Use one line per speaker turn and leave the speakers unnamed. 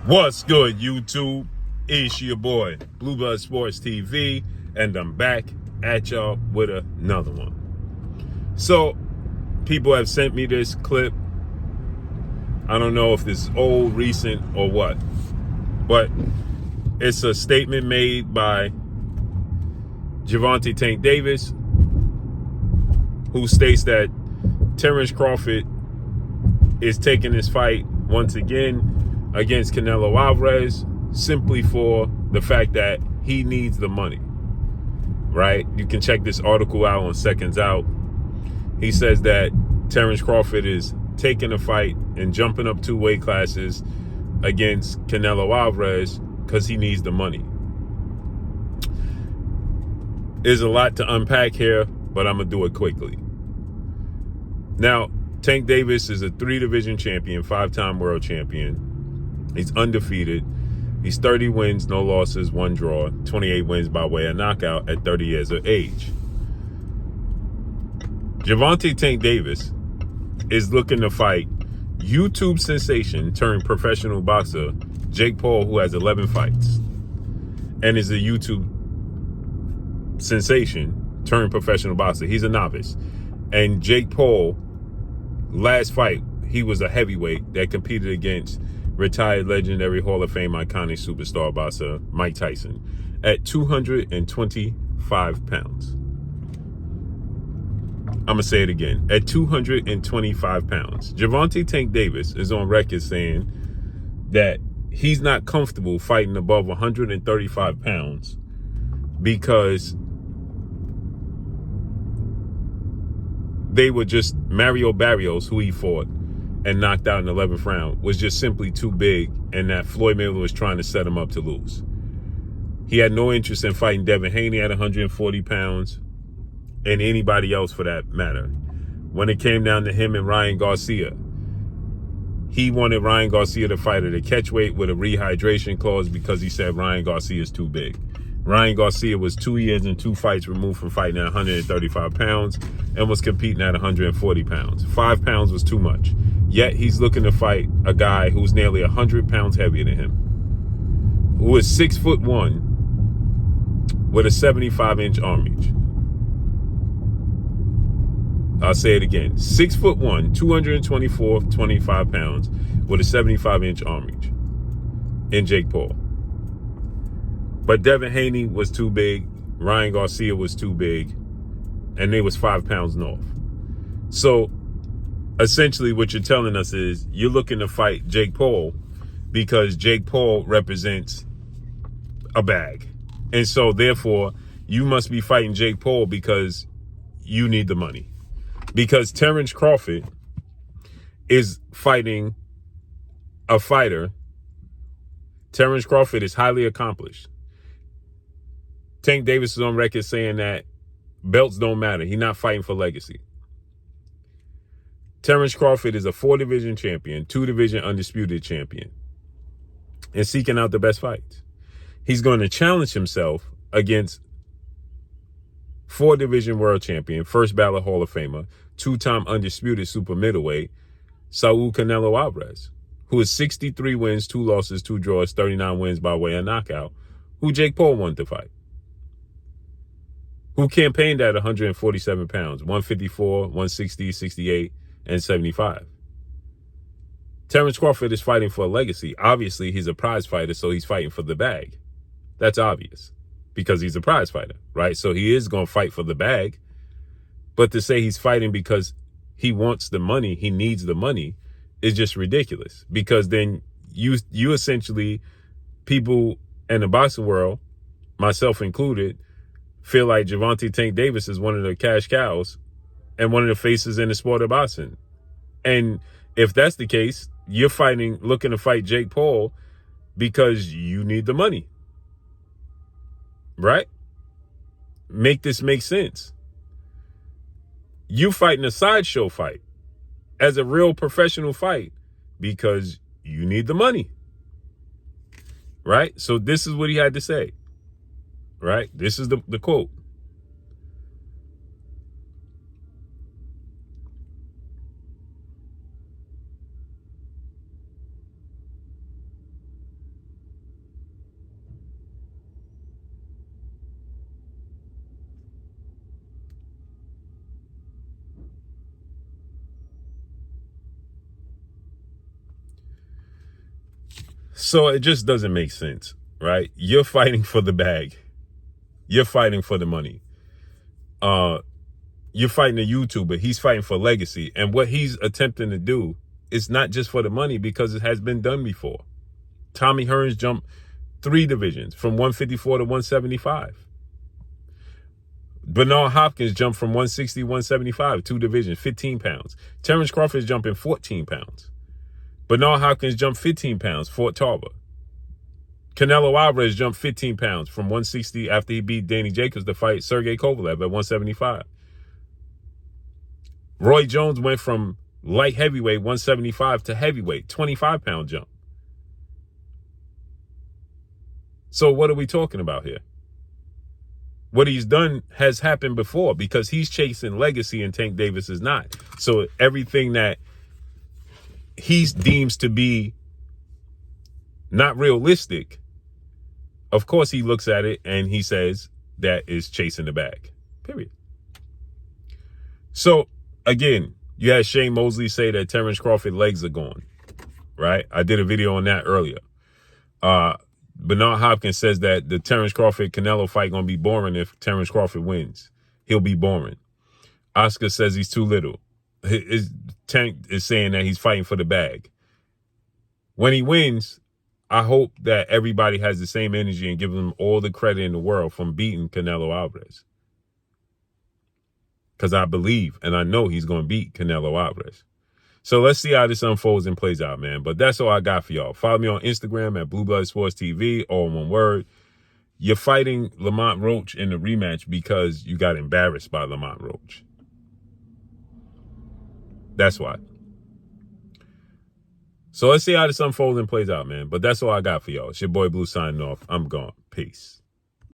What's good, YouTube? It's your boy, Blue Blood Sports TV, and I'm back at y'all with another one. So, people have sent me this clip. I don't know if this is old, recent, or what, but it's a statement made by Gervonta Tank Davis, who states that Terrence Crawford is taking this fight once again against Canelo Alvarez simply for the fact that he needs the money, right? You can check this article out on Seconds Out. He says that Terrence Crawford is taking a fight and jumping up 2 weight classes against Canelo Alvarez because he needs the money. There's a lot to unpack here, but I'm going to do it quickly. Now, Tank Davis is a 3-division champion, 5-time world champion. He's undefeated. He's 30 wins, no losses, 1 draw, 28 wins by way of knockout at 30 years of age. Gervonta Tank Davis is looking to fight YouTube sensation turned professional boxer Jake Paul, who has 11 fights and is a YouTube sensation turned professional boxer. He's a novice. And Jake Paul, last fight, he was a heavyweight that competed against retired legendary Hall of Fame iconic superstar boxer Mike Tyson at 225 pounds. I'm going to say it again. At 225 pounds. Gervonta Tank Davis is on record saying that he's not comfortable fighting above 135 pounds because they were just Mario Barrios, who he fought and knocked out in the 11th round, was just simply too big, and that Floyd Mayweather was trying to set him up to lose. He had no interest in fighting Devin Haney at 140 pounds, and anybody else for that matter. When it came down to him and Ryan Garcia, he wanted Ryan Garcia to fight at a catchweight with a rehydration clause because he said Ryan Garcia is too big. Ryan Garcia was 2 years and 2 fights removed from fighting at 135 pounds and was competing at 140 pounds. 5 pounds was too much. Yet he's looking to fight a guy who's nearly 100 pounds heavier than him, who is 6'1" with a 75-inch arm reach. I'll say it again. 6'1", 25 pounds with a 75-inch arm reach in Jake Paul. But Devin Haney was too big. Ryan Garcia was too big. And they was 5 pounds north. So essentially what you're telling us is you're looking to fight Jake Paul because Jake Paul represents a bag. And so therefore you must be fighting Jake Paul because you need the money. Because Terrence Crawford is fighting a fighter. Terrence Crawford is highly accomplished. Tank Davis is on record saying that belts don't matter. He's not fighting for legacy. Terrence Crawford is a 4-division champion, 2-division undisputed champion, and seeking out the best fights. He's going to challenge himself against 4-division world champion, first ballot Hall of Famer, 2-time undisputed super middleweight, Saul Canelo Alvarez, who is 63 wins, 2 losses, 2 draws, 39 wins by way of knockout, who Jake Paul wanted to fight, who campaigned at 147 pounds, 154, 160, 68, and 75. Terrence Crawford is fighting for a legacy. Obviously, he's a prize fighter, so he's fighting for the bag. That's obvious because he's a prize fighter, right? So he is going to fight for the bag. But to say he's fighting because he wants the money, he needs the money, is just ridiculous. Because then you essentially, people in the boxing world, myself included, feel like Gervonta Tank Davis is one of the cash cows and one of the faces in the sport of boxing. And if that's the case, you're looking to fight Jake Paul because you need the money. Right? Make this make sense. You fighting a sideshow fight as a real professional fight because you need the money. Right? So this is what he had to say. Right? This is the quote. So it just doesn't make sense, right? You're fighting for the bag. You're fighting for the money. You're fighting a YouTuber. He's fighting for legacy. And what he's attempting to do is not just for the money, because it has been done before. Tommy Hearns jumped 3 divisions from 154 to 175. Bernard Hopkins jumped from 160 to 175, 2 divisions, 15 pounds. Terrence Crawford is jumping 14 pounds. Bernard Hopkins jumped 15 pounds, Fort Tarver. Canelo Alvarez jumped 15 pounds from 160 after he beat Danny Jacobs to fight Sergey Kovalev at 175. Roy Jones went from light heavyweight 175 to heavyweight, 25-pound jump. So what are we talking about here? What he's done has happened before, because he's chasing legacy and Tank Davis is not. So everything that he deems to be not realistic, of course he looks at it and he says that is chasing the bag, period. So again, you had Shane Mosley say that Terrence Crawford's legs are gone, right? I did a video on that earlier. Bernard Hopkins says that the Terrence Crawford-Canelo fight going to be boring if Terrence Crawford wins. He'll be boring. Oscar says he's too little. Tank is saying that he's fighting for the bag. When he wins, I hope that everybody has the same energy and give him all the credit in the world from beating Canelo Alvarez. Because I believe and I know he's going to beat Canelo Alvarez. So let's see how this unfolds and plays out, man. But that's all I got for y'all. Follow me on Instagram at Blue Blood Sports TV, all one word. You're fighting Lamont Roach in the rematch because you got embarrassed by Lamont Roach. That's why. So let's see how this unfolds and plays out, man. But that's all I got for y'all. It's your boy Blue signing off. I'm gone. Peace.